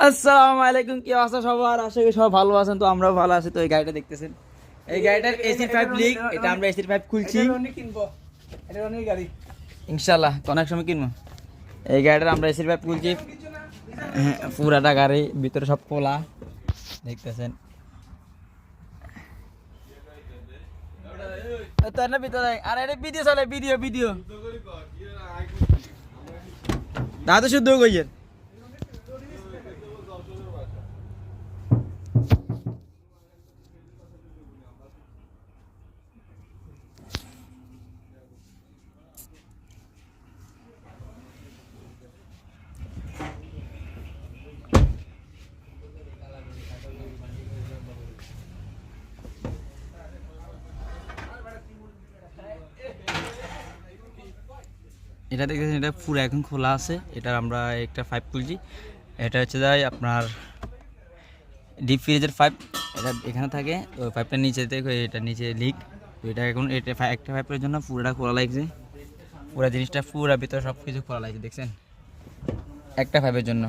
আসসালামু আলাইকুম, কি অবস্থা সবার? আশা করি সব ভালো আছেন। তো আমরাও ভালো আছি। তো এই গাড়িটা দেখতেছেন, এই গাড়িটার এসি 5 লিক। এটা আমরা এসি 5 খুলছি ইনশাআল্লাহ, অনেক সময় কিনবো। এই গাড়িটার আমরা এসি 5 খুলছি, পুরাটা গাড়ি ভিতরে সব খোলা দেখতেছেন। তার না ভিতরে আর এটা ভিডিও চলে, ভিডিও ভিডিও দাদা শুদ্ধ কইয়ের। এটা দেখতেছেন, এটা পুরো এখন খোলা আছে। এটা আমরা একটা 5 খুলছি। এটা হচ্ছে যাই আপনার ডিপ ফ্রিজের 5। এটা এখানে থাকে, ওই 5টার নিচে থেকে এটা নিচে লিক। তো এটা এখন এটা একটা 5-এর জন্য পুরোটা খোলা লাগছে, পুরো জিনিসটা পুরো ভিতরে সব কিছু খোলা লাগছে দেখছেন, একটা 5-এর জন্য।